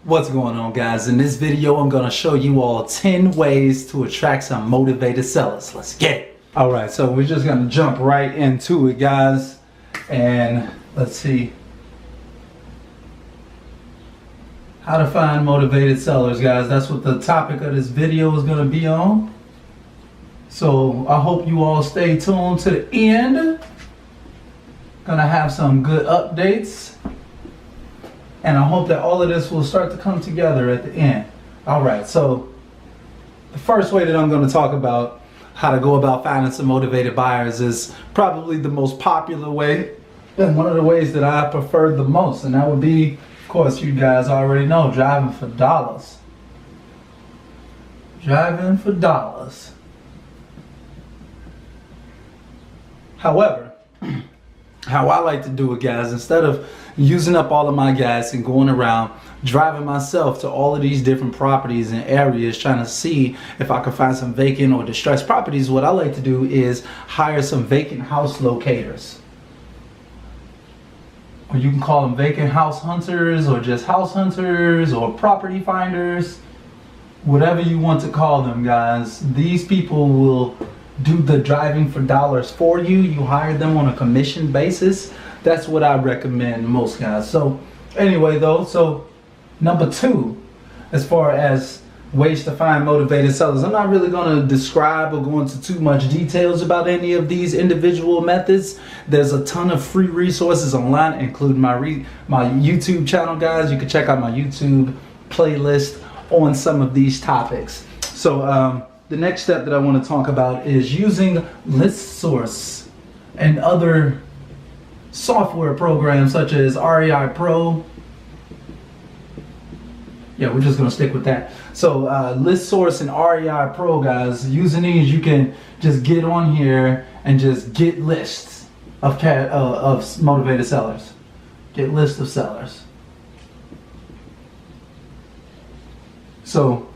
What's going on, guys? In this video I'm gonna show you all 10 ways to attract some motivated sellers. Let's get it. All right, so we're just gonna jump right into it, guys, and let's see how to find motivated sellers, guys. That's what the topic of this video is gonna be on. So I hope you all stay tuned to the end. Gonna have some good updates. And I hope that all of this will start to come together at the end. All right, so the first way that I'm going to talk about how to go about finding some motivated buyers is probably the most popular way and one of the ways that I prefer the most. And that would be, of course, you guys already know, driving for dollars. Driving for dollars. However, how I like to do it, guys, instead of using up all of my gas and going around driving myself to all of these different properties and areas trying to see if I can find some vacant or distressed properties, what I like to do is hire some vacant house locators. Or you can call them vacant house hunters, or just house hunters, or property finders, whatever you want to call them, guys. These people will do the driving for dollars for you. You hire them on a commission basis. That's what I recommend most, guys. So anyway, though, so number 2, as far as ways to find motivated sellers, I'm not really going to describe or go into too much details about any of these individual methods. There's a ton of free resources online, including my YouTube channel, guys. You can check out my YouTube playlist on some of these topics. So the next step that I want to talk about is using ListSource and other software programs such as REIPRO. Yeah, we're just going to stick with that. So ListSource and REIPRO, guys, using these, you can just get on here and just get lists of motivated sellers. Get lists of sellers. So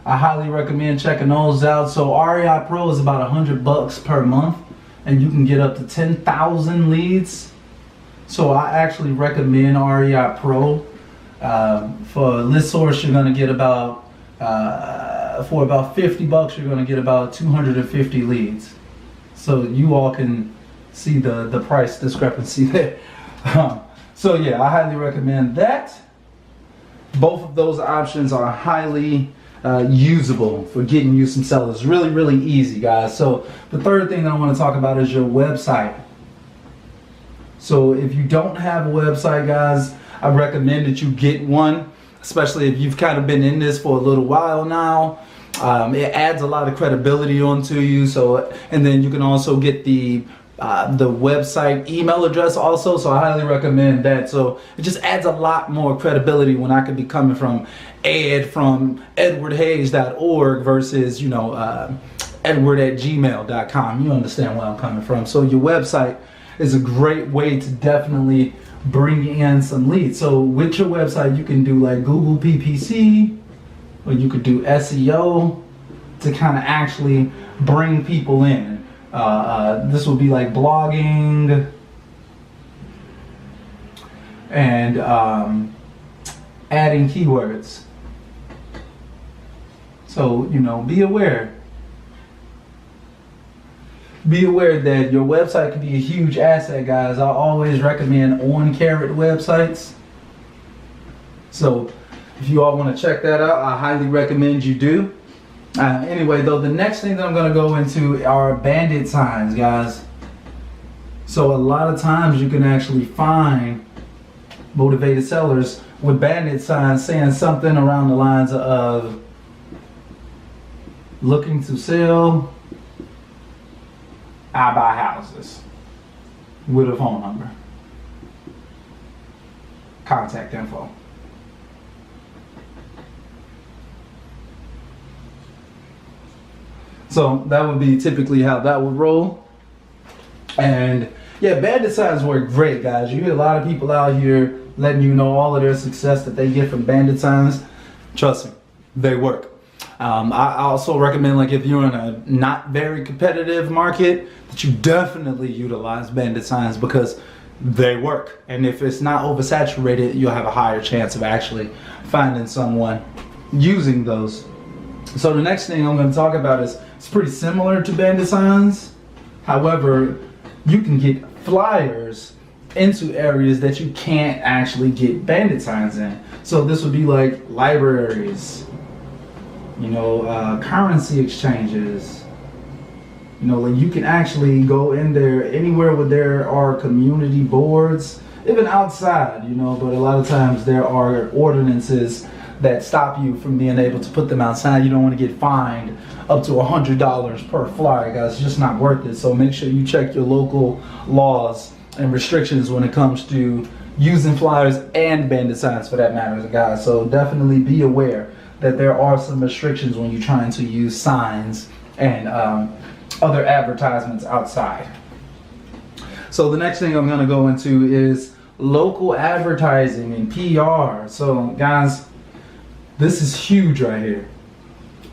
I highly recommend checking those out. So REIPRO is about $100 per month, and you can get up to 10,000 leads. So I actually recommend REIPRO. For ListSource, you're going to get about, for about $50, you're going to get about 250 leads. So you all can see the price discrepancy there. So yeah, I highly recommend that. Both of those options are highly usable for getting you some sellers. Really, really easy, guys. So the third thing that I want to talk about is your website. So if you don't have a website, guys, I recommend that you get one, especially if you've kind of been in this for a little while now. It adds a lot of credibility onto you. So, and then you can also get the website email address also. So I highly recommend that. So it just adds a lot more credibility when I could be coming from Ed from edwardhayes.org versus, you know, edward@gmail.com. You understand where I'm coming from. So your website is a great way to definitely bring in some leads. So with your website, you can do like Google PPC, or you could do SEO to kind of actually bring people in. This would be like blogging and adding keywords. So, you know, be aware. Be aware that your website can be a huge asset, guys. I always recommend on-carrot websites. So if you all want to check that out, I highly recommend you do. Anyway, though, the next thing that I'm going to go into are Bandit Signs, guys. So a lot of times you can actually find motivated sellers with Bandit Signs saying something around the lines of looking to sell, I buy houses, with a phone number, contact info. So that would be typically how that would roll. And yeah, Bandit Signs work great, guys. You hear a lot of people out here letting you know all of their success that they get from Bandit Signs. Trust me, they work. I also recommend, like, if you're in a not very competitive market, that you definitely utilize Bandit Signs, because they work. And if it's not oversaturated, you'll have a higher chance of actually finding someone using those. So the next thing I'm going to talk about is, it's pretty similar to Bandit Signs. However, you can get flyers into areas that you can't actually get Bandit Signs in. So this would be like libraries, you know, currency exchanges. You know, like you can actually go in there anywhere where there are community boards, even outside, you know, but a lot of times there are ordinances that stop you from being able to put them outside. You don't want to get fined up to $100 per flyer, guys. It's just not worth it. So make sure you check your local laws and restrictions when it comes to using flyers and Bandit Signs for that matter, guys. So definitely be aware that there are some restrictions when you're trying to use signs and other advertisements outside. So the next thing I'm going to go into is local advertising and PR. So guys, this is huge right here.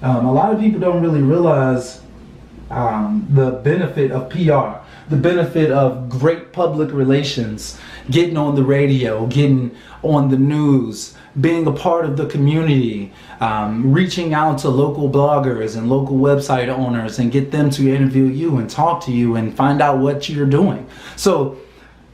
A lot of people don't really realize the benefit of PR, the benefit of great public relations, getting on the radio, getting on the news, being a part of the community, reaching out to local bloggers and local website owners and get them to interview you and talk to you and find out what you're doing. So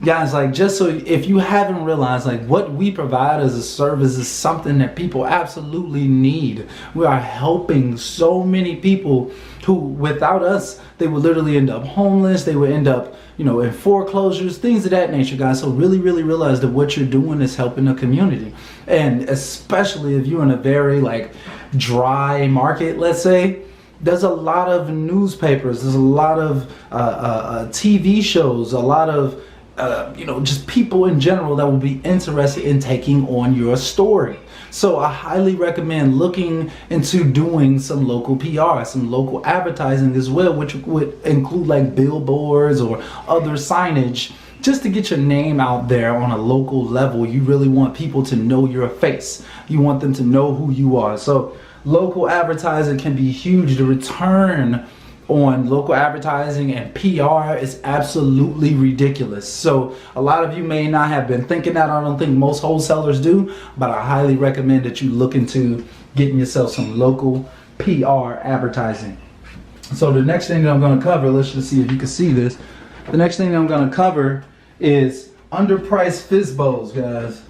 guys, like, just so if you haven't realized, like, what we provide as a service is something that people absolutely need. We are helping so many people who, without us, they would literally end up homeless. They would end up, you know, in foreclosures, things of that nature, guys. So really realize that what you're doing is helping the community. And especially if you're in a very like dry market, let's say, there's a lot of newspapers, there's a lot of TV shows, a lot of you know, just people in general that will be interested in taking on your story. So I highly recommend looking into doing some local PR, some local advertising as well, which would include like billboards or other signage, just to get your name out there on a local level. You really want people to know your face. You want them to know who you are. So local advertising can be huge. The return on local advertising and PR is absolutely ridiculous. So a lot of you may not have been thinking that. I don't think most wholesalers do, but I highly recommend that you look into getting yourself some local PR advertising. So the next thing that I'm going to cover, let's just see if you can see this. The next thing that I'm going to cover is underpriced FSBOs, guys.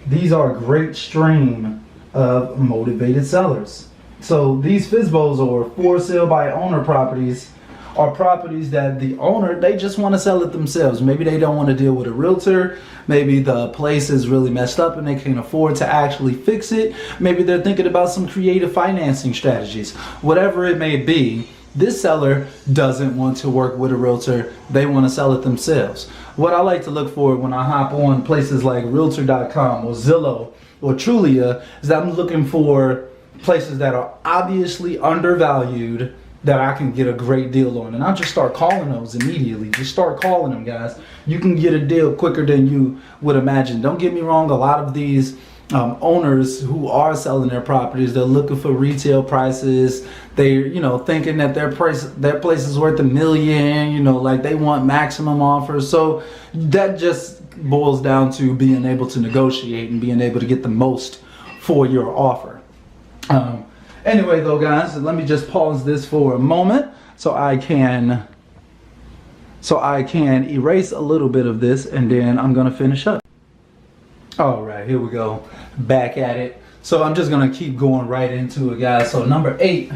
These are a great stream of motivated sellers. So these FSBOs, or for sale by owner properties, are properties that the owner, they just want to sell it themselves. Maybe they don't want to deal with a realtor. Maybe the place is really messed up and they can't afford to actually fix it. Maybe they're thinking about some creative financing strategies. Whatever it may be, this seller doesn't want to work with a realtor. They want to sell it themselves. What I like to look for when I hop on places like Realtor.com or Zillow or Trulia is that I'm looking for places that are obviously undervalued that I can get a great deal on, and I'll just start calling those immediately. Just start calling them, guys. You can get a deal quicker than you would imagine. Don't get me wrong, a lot of these owners who are selling their properties, they're looking for retail prices. They're, you know, thinking that their place is worth $1 million, you know, like they want maximum offers. So that just boils down to being able to negotiate and being able to get the most for your offer. Anyway though, guys, let me just pause this for a moment so I can erase a little bit of this, and then I'm gonna finish up. All right, here we go, back at it. So I'm just gonna keep going right into it, guys. So number 8,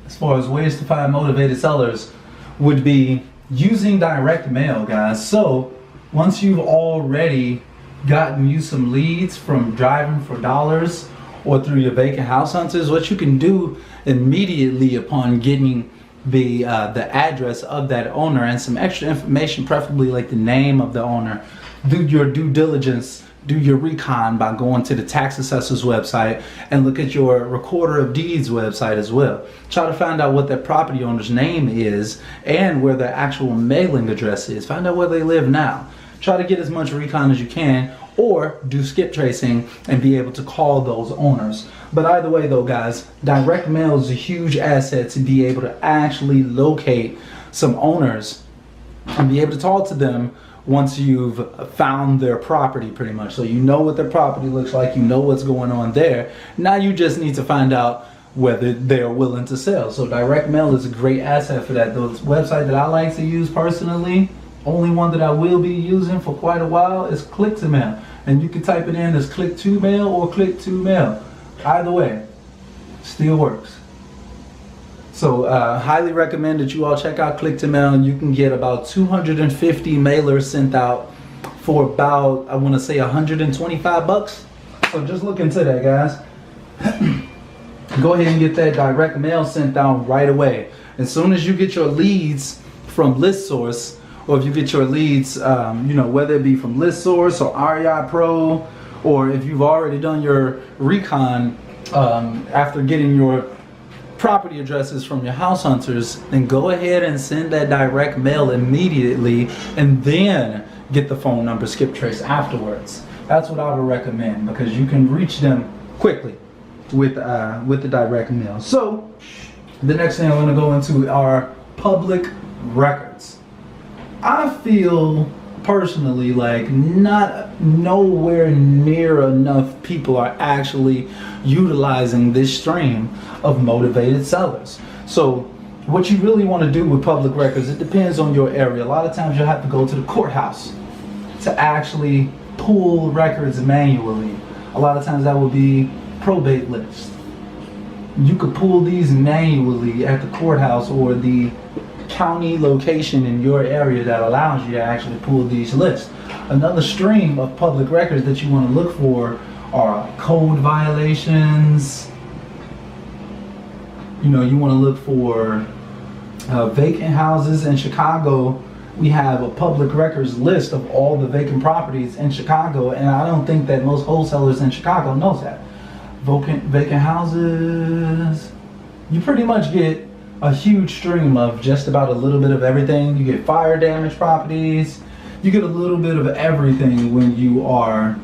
as far as ways to find motivated sellers, would be using direct mail, guys. So once you've already gotten you some leads from driving for dollars or through your vacant house hunters, what you can do immediately upon getting the address of that owner and some extra information, preferably like the name of the owner, do your due diligence, do your recon by going to the tax assessor's website and look at your recorder of deeds website as well. Try to find out what that property owner's name is and where their actual mailing address is. Find out where they live now. Try to get as much recon as you can, or do skip tracing and be able to call those owners. But either way though, guys, direct mail is a huge asset to be able to actually locate some owners and be able to talk to them once you've found their property pretty much. So you know what their property looks like, you know what's going on there. Now you just need to find out whether they're willing to sell. So direct mail is a great asset for that. The website that I like to use personally, only one that I will be using for quite a while, is Click to Mail. And you can type it in as Click to Mail or Click to Mail. Either way, still works. So highly recommend that you all check out Click to Mail. You can get about 250 mailers sent out for about, I want to say, 125 bucks. So just look into that, guys. Go ahead and get that direct mail sent out right away. As soon as you get your leads from ListSource, or if you get your leads, whether it be from ListSource or REIPRO, or if you've already done your recon after getting your property addresses from your house hunters, then go ahead and send that direct mail immediately, and then get the phone number skip trace afterwards. That's what I would recommend, because you can reach them quickly with the direct mail. So the next thing I'm going to go into are public records. I feel personally like nowhere near enough people are actually utilizing this stream of motivated sellers. So what you really want to do with public records, it depends on your area. A lot of times you'll have to go to the courthouse to actually pull records manually. A lot of times that would be probate list. You could pull these manually at the courthouse or the county location in your area that allows you to actually pull these lists. Another stream of public records that you want to look for are code violations. You want to look for vacant houses. In Chicago, we have a public records list of all the vacant properties in Chicago, and I don't think that most wholesalers in Chicago knows that. Vacant houses, you pretty much get a huge stream of just about a little bit of everything. You get fire damage properties, you get a little bit of everything when you are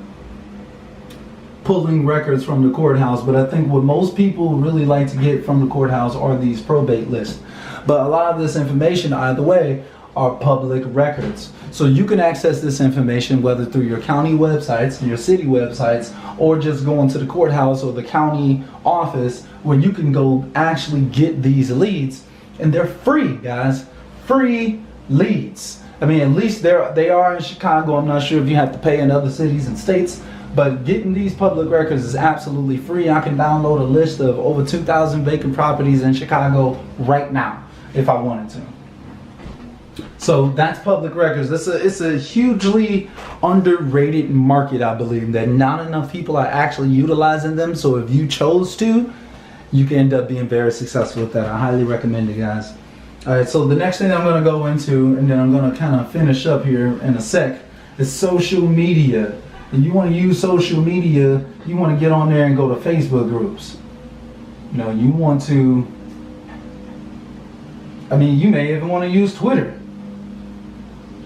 pulling records from the courthouse. But I think what most people really like to get from the courthouse are these probate lists. But a lot of this information, either way, are public records. So you can access this information whether through your county websites, your city websites, or just going to the courthouse or the county office where you can go actually get these leads. And they're free, guys. Free leads. I mean, at least they are in Chicago. I'm not sure if you have to pay in other cities and states, but getting these public records is absolutely free. I can download a list of over 2,000 vacant properties in Chicago right now if I wanted to. So that's public records. It's a hugely underrated market, I believe, that not enough people are actually utilizing them. So if you chose to, you can end up being very successful with that. I highly recommend it, guys. All right, so the next thing I'm going to go into, and then I'm going to kind of finish up here in a sec, is social media. And you want to use social media, you want to get on there and go to Facebook groups. You want to, you may even want to use Twitter.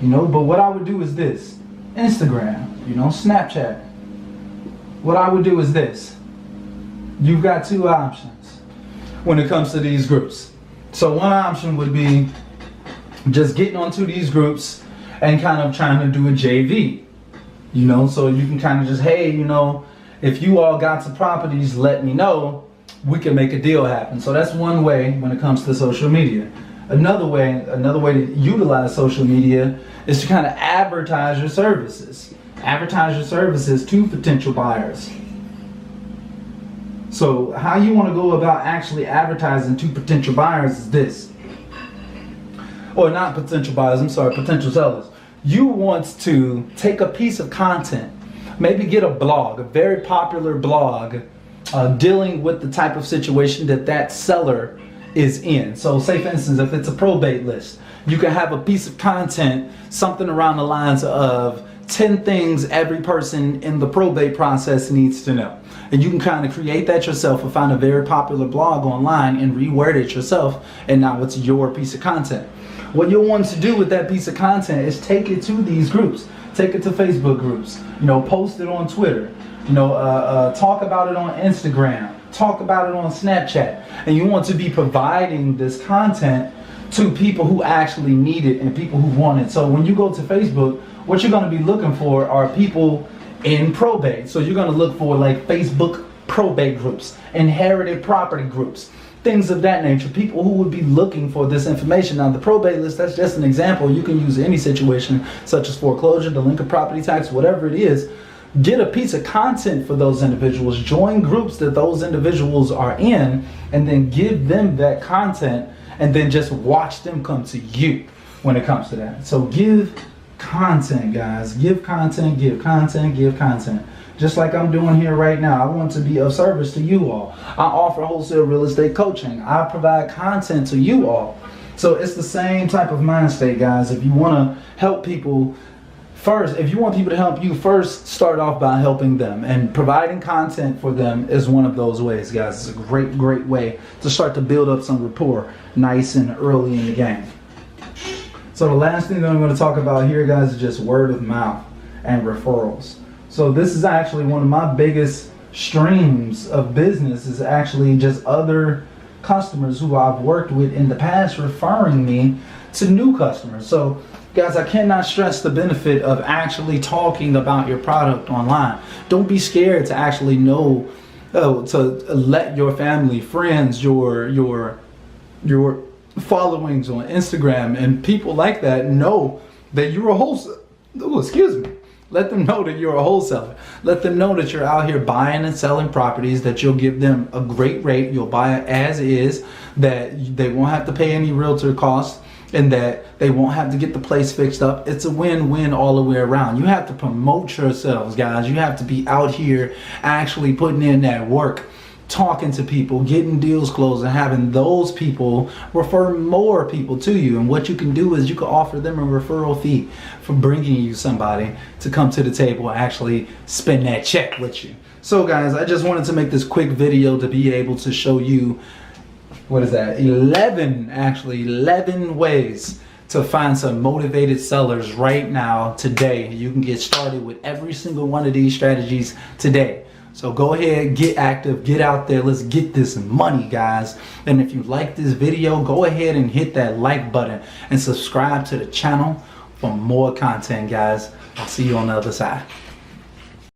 But what I would do is this. Instagram, Snapchat. What I would do is this. You've got two options when it comes to these groups. So one option would be just getting onto these groups and kind of trying to do a JV. So you can kind of just, hey, if you all got some properties, let me know. We can make a deal happen. So that's one way when it comes to social media. Another way to utilize social media is to kind of advertise your services. Advertise your services to potential buyers. So how you want to go about actually advertising to potential buyers is this. Or not potential buyers, potential sellers. You want to take a piece of content, maybe get a blog, a very popular blog, dealing with the type of situation that seller is in. So say for instance, if it's a probate list, you can have a piece of content, something around the lines of 10 things every person in the probate process needs to know. And you can kind of create that yourself or find a very popular blog online and reword it yourself, and now it's your piece of content. What you'll want to do with that piece of content is take it to these groups. Take it to Facebook groups, post it on Twitter, talk about it on Instagram, talk about it on Snapchat. And you want to be providing this content to people who actually need it and people who want it. So when you go to Facebook what you're going to be looking for are people in probate. So you're going to look for like Facebook probate groups, inherited property groups, things of that nature, people who would be looking for this information. Now the probate list, that's just an example. You can use any situation such as foreclosure, delinquent property tax, whatever it is. Get a piece of content for those individuals, join groups that those individuals are in, and then give them that content, and then just watch them come to you when it comes to that. So give content, guys. Give content, give content, give content. Just like I'm doing here right now. I want to be of service to you all. I offer wholesale real estate coaching. I provide content to you all. So it's the same type of mind state, guys. If you want to help people first, if you want people to help you, first start off by helping them. And providing content for them is one of those ways, guys. It's a great, great way to start to build up some rapport nice and early in the game. So the last thing that I'm going to talk about here, guys, is just word of mouth and referrals. So this is actually one of my biggest streams of business, is actually just other customers who I've worked with in the past referring me to new customers. So guys, I cannot stress the benefit of actually talking about your product online. Don't be scared to actually know, to let your family, friends, your followings on Instagram and people like that know that you're a wholesaler. Oh, excuse me. Let them know that you're a wholesaler. Let them know that you're out here buying and selling properties, that you'll give them a great rate. You'll buy it as is, that they won't have to pay any realtor costs, and that they won't have to get the place fixed up. It's a win-win all the way around. You have to promote yourselves, guys. You have to be out here actually putting in that work, talking to people, getting deals closed, and having those people refer more people to you. And what you can do is you can offer them a referral fee for bringing you somebody to come to the table and actually spend that check with you. So guys, I just wanted to make this quick video to be able to show you, what is that, 11 ways to find some motivated sellers right now, today. You can get started with every single one of these strategies today. So go ahead, get active, get out there. Let's get this money, guys. And if you like this video, go ahead and hit that like button and subscribe to the channel for more content, guys. I'll see you on the other side.